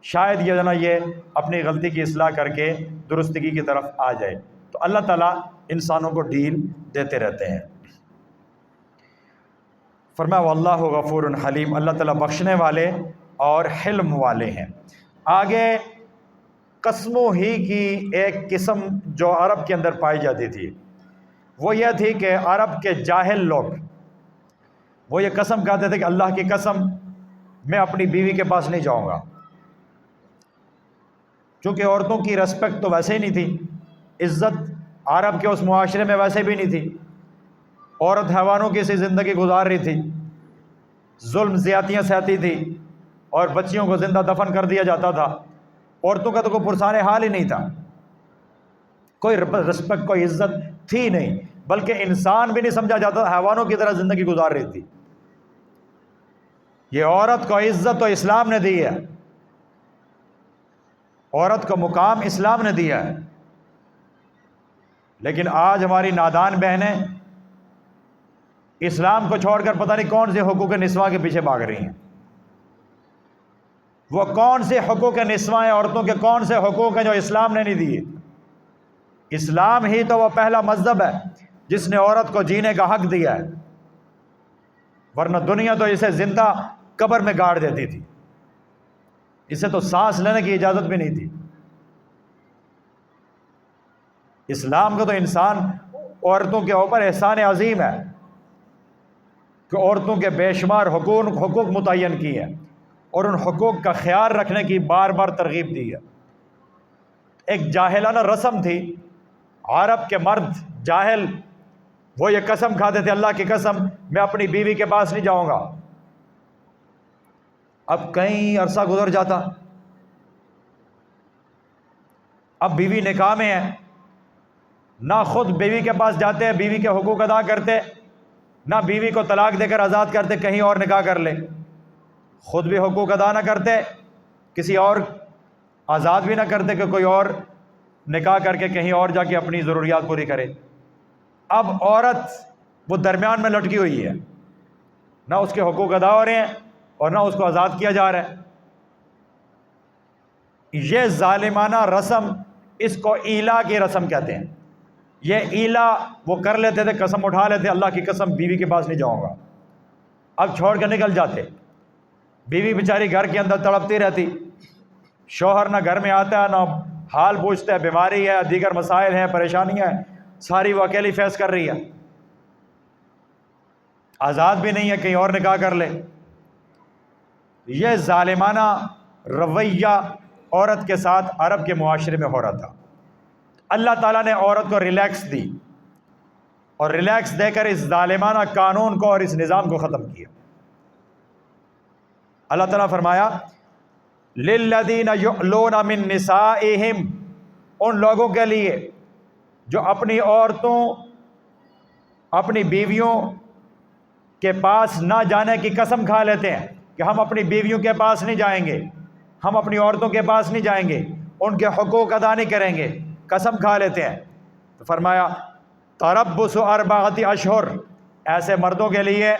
شاید یہ اپنی غلطی کی اصلاح کر کے درستگی کی طرف آ جائے۔ تو اللہ تعالیٰ انسانوں کو ڈیل دیتے رہتے ہیں۔ فرمایا واللہ غفور حلیم، اللہ تعالیٰ بخشنے والے اور حلم والے ہیں۔ آگے قسموں ہی کی ایک قسم جو عرب کے اندر پائی جاتی تھی، وہ یہ تھی کہ عرب کے جاہل لوگ وہ یہ قسم کہتے تھے کہ اللہ کی قسم میں اپنی بیوی کے پاس نہیں جاؤں گا، چونکہ عورتوں کی رسپیکٹ تو ویسے ہی نہیں تھی، عزت عرب کے اس معاشرے میں ویسے بھی نہیں تھی، عورت حیوانوں کی سی زندگی گزار رہی تھی، ظلم زیادتیاں سہتی تھی اور بچیوں کو زندہ دفن کر دیا جاتا تھا۔ عورتوں کا تو کوئی پرسان حال ہی نہیں تھا، کوئی رسپیکٹ، کوئی عزت تھی نہیں، بلکہ انسان بھی نہیں سمجھا جاتا، حیوانوں کی طرح زندگی گزار رہی تھی۔ یہ عورت کو عزت تو اسلام نے دی ہے، عورت کو مقام اسلام نے دیا ہے، لیکن آج ہماری نادان بہنیں اسلام کو چھوڑ کر پتہ نہیں کون سے حقوق نسواں کے پیچھے بھاگ رہی ہیں۔ وہ کون سے حقوق نسواں ہیں، عورتوں کے کون سے حقوق ہیں جو اسلام نے نہیں دیے؟ اسلام ہی تو وہ پہلا مذہب ہے جس نے عورت کو جینے کا حق دیا ہے، ورنہ دنیا تو اسے زندہ قبر میں گاڑ دیتی تھی، اسے تو سانس لینے کی اجازت بھی نہیں تھی۔ اسلام کا تو انسان عورتوں کے اوپر احسان عظیم ہے کہ عورتوں کے بے شمار حقوق متعین کی ہیں اور ان حقوق کا خیال رکھنے کی بار بار ترغیب دی ہے۔ ایک جاہلانہ رسم تھی، عرب کے مرد جاہل وہ یہ قسم کھاتے تھے، اللہ کی قسم میں اپنی بیوی کے پاس نہیں جاؤں گا۔ اب کئی عرصہ گزر جاتا، اب بیوی نکاح میں ہے، نہ خود بیوی کے پاس جاتے ہیں بیوی کے حقوق ادا کرتے، نہ بیوی کو طلاق دے کر آزاد کرتے کہیں اور نکاح کر لے، خود بھی حقوق ادا نہ کرتے، کسی اور آزاد بھی نہ کرتے کہ کوئی اور نکاح کر کے کہیں اور جا کے اپنی ضروریات پوری کرے۔ اب عورت وہ درمیان میں لٹکی ہوئی ہے، نہ اس کے حقوق ادا ہو رہے ہیں اور نہ اس کو آزاد کیا جا رہا ہے۔ یہ ظالمانہ رسم، اس کو ایلا کی رسم کہتے ہیں۔ یہ ایلا وہ کر لیتے تھے، قسم اٹھا لیتے اللہ کی قسم بیوی کے پاس نہیں جاؤں گا، اب چھوڑ کے نکل جاتے، بیوی بیچاری گھر کے اندر تڑپتی رہتی، شوہر نہ گھر میں آتا ہے نہ حال پوچھتا ہے، بیماری ہے، دیگر مسائل ہیں، پریشانیاں ہیں، ساری وہ اکیلی فیس کر رہی ہے، آزاد بھی نہیں ہے کہیں اور نکاح کر لے۔ یہ ظالمانہ رویہ عورت کے ساتھ عرب کے معاشرے میں ہو رہا تھا۔ اللہ تعالیٰ نے عورت کو ریلیکس دی اور ریلیکس دے کر اس ظالمانہ قانون کو اور اس نظام کو ختم کیا۔ اللہ تعالیٰ فرمایا للذین یؤلون من نسائہم، ان لوگوں کے لیے جو اپنی عورتوں، اپنی بیویوں کے پاس نہ جانے کی قسم کھا لیتے ہیں کہ ہم اپنی بیویوں کے پاس نہیں جائیں گے، ہم اپنی عورتوں کے پاس نہیں جائیں گے، ان کے حقوق ادا نہیں کریں گے، قسم کھا لیتے ہیں، تو فرمایا تربص اربعۃ اشہر، ایسے مردوں کے لیے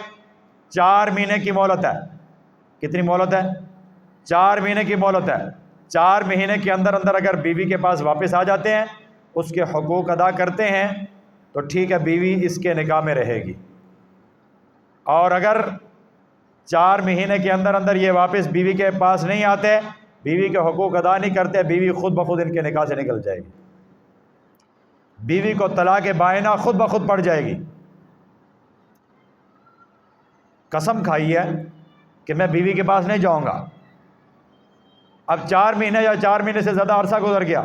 4 مہینے کی مہلت ہے۔ کتنی مہلت ہے؟ 4 مہینے کی مہلت ہے۔ 4 مہینے کے اندر اندر اگر بیوی کے پاس واپس آ جاتے ہیں، اس کے حقوق ادا کرتے ہیں تو ٹھیک ہے، بیوی اس کے نکاح میں رہے گی، اور اگر 4 مہینے کے اندر اندر یہ واپس بیوی کے پاس نہیں آتے، بیوی کے حقوق ادا نہیں کرتے، بیوی خود بخود ان کے نکاح سے نکل جائے گی، بیوی کو طلاق بائنہ خود بخود پڑ جائے گی۔ قسم کھائی ہے کہ میں بیوی کے پاس نہیں جاؤں گا، اب 4 مہینے یا 4 مہینے سے زیادہ عرصہ گزر گیا،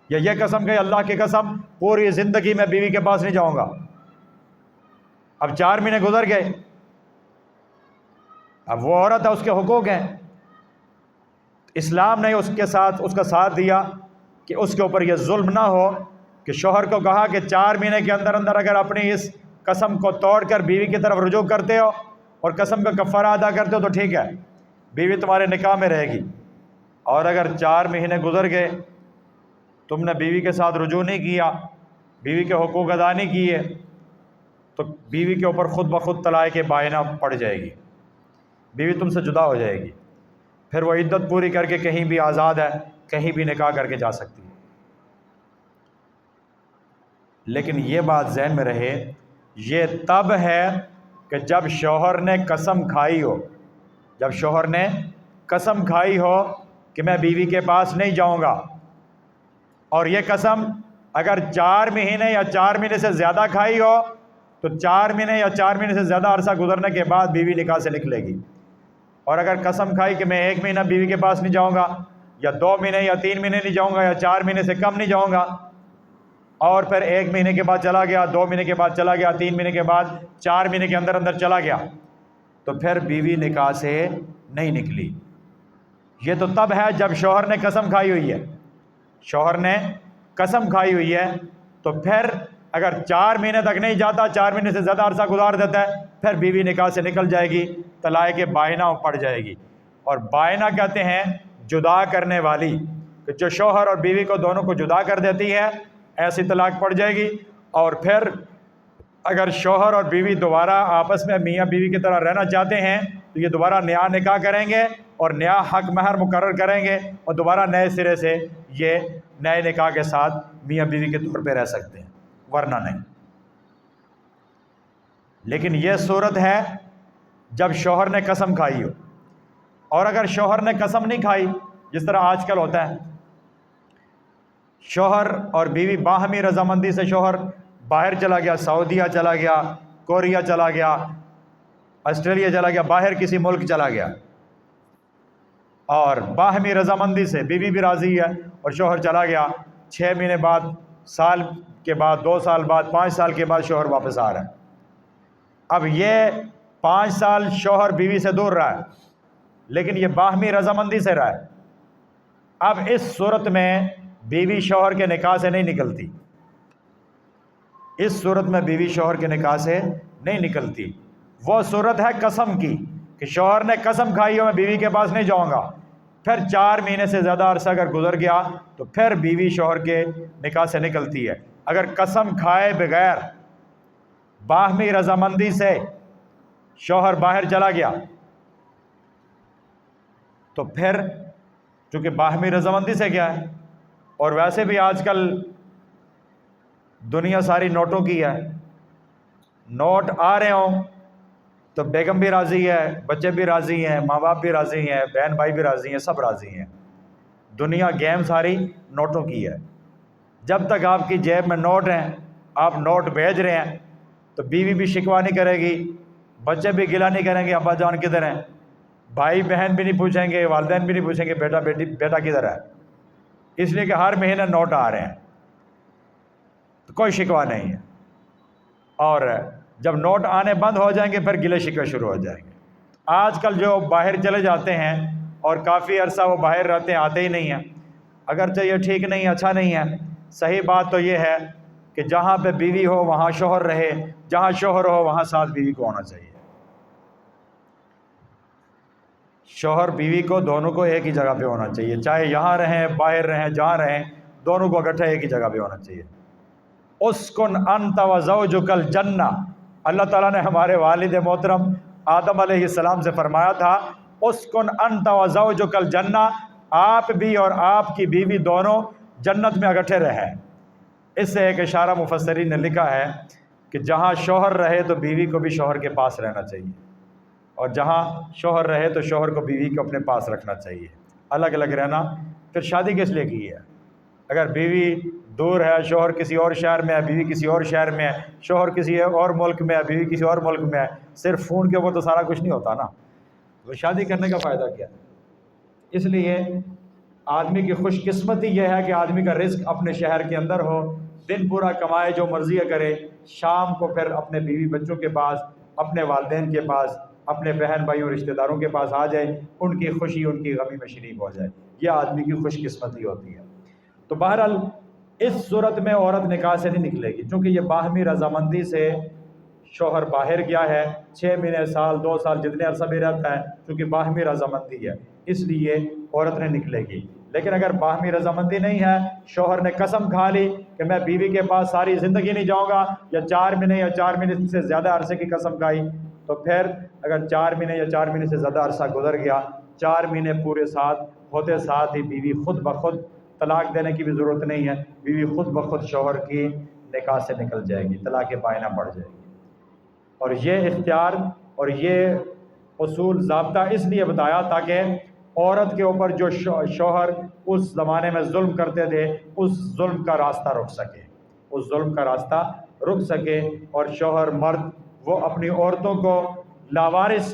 یا یہ قسم کہ اللہ کی قسم پوری زندگی میں بیوی کے پاس نہیں جاؤں گا، اب 4 مہینے گزر گئے، اب وہ عورت ہے، اس کے حقوق ہیں، اسلام نے اس کا ساتھ دیا کہ اس کے اوپر یہ ظلم نہ ہو کہ شوہر کو کہا کہ 4 مہینے کے اندر اندر اگر اپنی اس قسم کو توڑ کر بیوی کی طرف رجوع کرتے ہو اور قسم کا کفارہ ادا کرتے ہو تو ٹھیک ہے، بیوی تمہارے نکاح میں رہے گی، اور اگر 4 مہینے گزر گئے تم نے بیوی کے ساتھ رجوع نہیں کیا، بیوی کے حقوق ادا نہیں کیے، تو بیوی کے اوپر خود بخود طلاق بائنہ پڑ جائے گی، بیوی تم سے جدا ہو جائے گی، پھر وہ عدت پوری کر کے کہیں بھی آزاد ہے، کہیں بھی نکاح کر کے جا سکتی ہے۔ لیکن یہ بات ذہن میں رہے، یہ تب ہے کہ جب شوہر نے قسم کھائی ہو، جب شوہر نے قسم کھائی ہو کہ میں بیوی کے پاس نہیں جاؤں گا، اور یہ قسم اگر 4 مہینے یا 4 مہینے سے زیادہ کھائی ہو تو 4 مہینے یا 4 مہینے سے زیادہ عرصہ گزرنے کے بعد بیوی نکاح سے نکلے گی، اور اگر قسم کھائی کہ میں 1 مہینہ بیوی کے پاس نہیں جاؤں گا، یا 2 مہینے یا 3 مہینے نہیں جاؤں گا، یا 4 مہینے سے کم نہیں جاؤں گا، اور پھر 1 مہینے کے بعد چلا گیا، 2 مہینے کے بعد چلا گیا، 3 مہینے کے بعد 4 مہینے کے اندر اندر چلا گیا، تو پھر بیوی نکاح سے نہیں نکلی۔ یہ تو تب ہے جب شوہر نے قسم کھائی ہوئی ہے، شوہر نے قسم کھائی ہوئی ہے، تو پھر اگر 4 مہینے تک نہیں جاتا، 4 مہینے سے زیادہ عرصہ گزار دیتا ہے، پھر بیوی نکاح سے نکل جائے گی، طلاق بائنہ پڑ جائے گی۔ اور بائنہ کہتے ہیں جدا کرنے والی، کہ جو شوہر اور بیوی کو دونوں کو جدا کر دیتی ہے، ایسی طلاق پڑ جائے گی۔ اور پھر اگر شوہر اور بیوی دوبارہ آپس میں میاں بیوی کی طرح رہنا چاہتے ہیں تو یہ دوبارہ نیا نکاح کریں گے اور نیا حق مہر مقرر کریں گے، اور دوبارہ نئے سرے سے یہ نئے نکاح کے ساتھ میاں بیوی کے طور پہ رہ سکتے ہیں، ورنہ نہیں۔ لیکن یہ صورت ہے جب شوہر نے قسم کھائی ہو، اور اگر شوہر نے قسم نہیں کھائی، جس طرح آج کل ہوتا ہے، شوہر اور بیوی باہمی رضامندی سے شوہر باہر چلا گیا، سعودیہ چلا گیا، کوریا چلا گیا، آسٹریلیا چلا گیا، باہر کسی ملک چلا گیا، اور باہمی رضامندی سے بیوی بھی راضی ہے اور شوہر چلا گیا، 6 مہینے بعد، سال کے بعد، 2 سال بعد، 5 سال کے بعد شوہر واپس آ رہا ہے۔ اب یہ 5 سال شوہر بیوی سے دور رہا ہے، لیکن یہ باہمی رضامندی سے رہا ہے۔ اب اس صورت میں بیوی شوہر کے نکاح سے نہیں نکلتی، اس صورت میں بیوی شوہر کے نکاح سے نہیں نکلتی۔ وہ صورت ہے قسم کی، کہ شوہر نے قسم کھائی ہو میں بیوی کے پاس نہیں جاؤں گا، پھر 4 مہینے سے زیادہ عرصہ اگر گزر گیا تو پھر بیوی شوہر کے نکاح سے نکلتی ہے۔ اگر قسم کھائے بغیر باہمی رضامندی سے شوہر باہر چلا گیا تو پھر چونکہ باہمی رضامندی سے کیا ہے، اور ویسے بھی آج کل دنیا ساری نوٹوں کی ہے، نوٹ آ رہے ہوں تو بیگم بھی راضی ہے، بچے بھی راضی ہیں، ماں باپ بھی راضی ہیں، بہن بھائی بھی راضی ہیں، سب راضی ہیں۔ دنیا گیم ساری نوٹوں کی ہے۔ جب تک آپ کی جیب میں نوٹ ہیں، آپ نوٹ بھیج رہے ہیں، تو بیوی بھی شکوہ نہیں کرے گی، بچے بھی گلہ نہیں کریں گے ابا جان کدھر ہیں، بھائی بہن بھی نہیں پوچھیں گے، والدین بھی نہیں پوچھیں گے بیٹا کدھر ہے، اس لیے کہ ہر مہینے نوٹ آ رہے ہیں، تو کوئی شکوہ نہیں ہے۔ اور جب نوٹ آنے بند ہو جائیں گے پھر گلے شکوے شروع ہو جائیں گے۔ آج کل جو باہر چلے جاتے ہیں اور کافی عرصہ وہ باہر رہتے ہیں، آتے ہی نہیں ہیں، اگرچہ یہ ٹھیک نہیں، اچھا نہیں ہے، صحیح بات تو یہ ہے کہ جہاں پہ بیوی ہو وہاں شوہر رہے، جہاں شوہر ہو وہاں ساتھ بیوی کو ہونا چاہیے۔ شوہر بیوی کو دونوں کو ایک ہی جگہ پہ ہونا چاہیے، چاہے یہاں رہیں، باہر رہیں، جہاں رہیں، دونوں کو اکٹھے ایک ہی جگہ پہ ہونا چاہیے۔ اسکن انت وزوجک الجنہ، اللہ تعالیٰ نے ہمارے والد محترم آدم علیہ السلام سے فرمایا تھا، اسکن انت وزوجک الجنہ، آپ بھی اور آپ کی بیوی دونوں جنت میں اکٹھے رہیں۔ اس سے ایک اشارہ مفسرین نے لکھا ہے کہ جہاں شوہر رہے تو بیوی کو بھی شوہر کے پاس رہنا چاہیے، اور جہاں شوہر رہے تو شوہر کو بیوی کو اپنے پاس رکھنا چاہیے۔ الگ الگ رہنا، پھر شادی کس لیے کی ہے؟ اگر بیوی دور ہے، شوہر کسی اور شہر میں ہے، بیوی کسی اور شہر میں ہے، شوہر کسی اور ملک میں ہے، بیوی کسی اور ملک میں ہے، صرف فون کے اوپر تو سارا کچھ نہیں ہوتا نا، تو شادی کرنے کا فائدہ کیا؟ اس لیے آدمی کی خوش قسمتی یہ ہے کہ آدمی کا رزق اپنے شہر کے اندر ہو، دن پورا کمائے، جو مرضی کرے، شام کو پھر اپنے بیوی بچوں کے پاس، اپنے والدین کے پاس، اپنے بہن بھائیوں رشتہ داروں کے پاس آ جائے، ان کی خوشی ان کی غمی میں شریک ہو جائے۔ یہ آدمی کی خوش قسمتی ہوتی ہے۔ تو بہرحال اس صورت میں عورت نکاح سے نہیں نکلے گی، چونکہ یہ باہمی رضامندی سے شوہر باہر گیا ہے، 6 مہینے، سال، 2 سال، جتنے عرصہ بھی رہتا ہے، چونکہ باہمی رضامندی ہے اس لیے عورت نے نکلے گی۔ لیکن اگر باہمی رضامندی نہیں ہے، شوہر نے قسم کھا لی کہ میں بیوی کے پاس ساری زندگی نہیں جاؤں گا، یا 4 مہینے یا 4 مہینے سے زیادہ عرصے کی قسم کھائی، تو پھر اگر 4 مہینے یا 4 مہینے سے زیادہ عرصہ گزر گیا، 4 مہینے پورے ساتھ ہوتے ساتھ ہی بیوی خود بخود، طلاق دینے کی بھی ضرورت نہیں ہے، بیوی خود بخود شوہر کی نکاح سے نکل جائے گی، طلاق بائنہ پڑ جائے گی۔ اور یہ اختیار اور یہ اصول ضابطہ اس لیے بتایا تاکہ عورت کے اوپر جو شوہر اس زمانے میں ظلم کرتے تھے، اس ظلم کا راستہ رک سکے، اس ظلم کا راستہ رک سکے، اور شوہر مرد وہ اپنی عورتوں کو لاوارث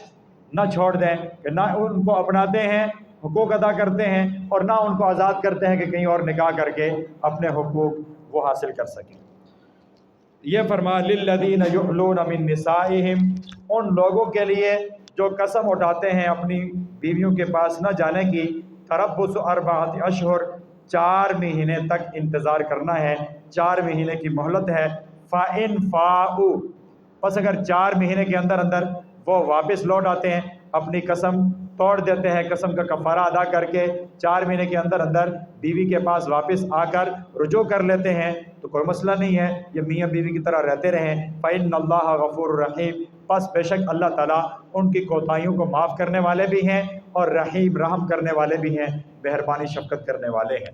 نہ چھوڑ دیں کہ نہ ان کو اپناتے ہیں، حقوق ادا کرتے ہیں، اور نہ ان کو آزاد کرتے ہیں کہ کہیں اور نکاح کر کے اپنے حقوق وہ حاصل کر سکیں۔ یہ فرما للذین یعلون من نسائہم، ان لوگوں کے لیے جو قسم اٹھاتے ہیں اپنی بیویوں کے پاس نہ جانے کی، تربص 4 اشہر، 4 مہینے تک انتظار کرنا ہے، 4 مہینے کی مہلت ہے۔ فَإِن فَاءُوا، پس اگر 4 مہینے کے اندر اندر وہ واپس لوٹ آتے ہیں، اپنی قسم توڑ دیتے ہیں، قسم کا کفارہ ادا کر کے 4 مہینے کے اندر اندر بیوی کے پاس واپس آ کر رجوع کر لیتے ہیں، تو کوئی مسئلہ نہیں ہے، یہ میاں بیوی کی طرح رہتے رہیں۔ فَإِنَّ اللَّهَ غَفُورٌ رَحِيمٌ، پس بے شک اللہ تعالیٰ ان کی کوتاہیوں کو معاف کرنے والے بھی ہیں، اور رحیم رحم کرنے والے بھی ہیں، مہربانی شفقت کرنے والے ہیں۔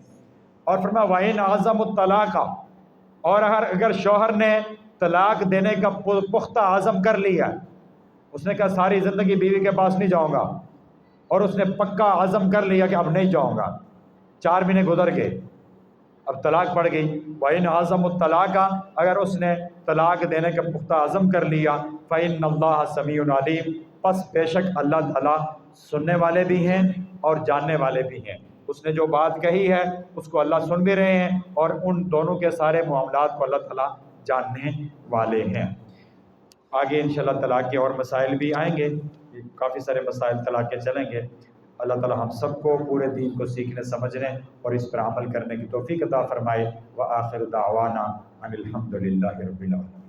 اور فرمایا وَإِنْ عَزَمُوا الطَّلَاقَ، اور اگر شوہر نے طلاق دینے کا پختہ عزم کر لیا، اس نے کہا ساری زندگی بیوی کے پاس نہیں جاؤں گا، اور اس نے پکا عزم کر لیا کہ اب نہیں جاؤں گا، 4 مہینے گزر گئے، اب طلاق پڑ گئی۔ وَإِنْ عَزَمُوا الطَّلَاقَ، اگر اس نے طلاق دینے کا پختہ عزم کر لیا، فَإِنَّ اللَّهَ سَمِيعٌ عَلِيمٌ، پس بے شک اللہ تعالیٰ سننے والے بھی ہیں اور جاننے والے بھی ہیں۔ اس نے جو بات کہی ہے اس کو اللہ سن بھی رہے ہیں، اور ان دونوں کے سارے معاملات کو اللہ تعالیٰ جاننے والے ہیں۔ آگے انشاءاللہ طلاق کے اور مسائل بھی آئیں گے، کافی سارے مسائل طلاق کے چلیں گے۔ اللہ تعالیٰ ہم سب کو پورے دین کو سیکھنے، سمجھنے اور اس پر عمل کرنے کی توفیق عطا فرمائے۔ وآخر دعوانا ان الحمد للہ رب العالمین۔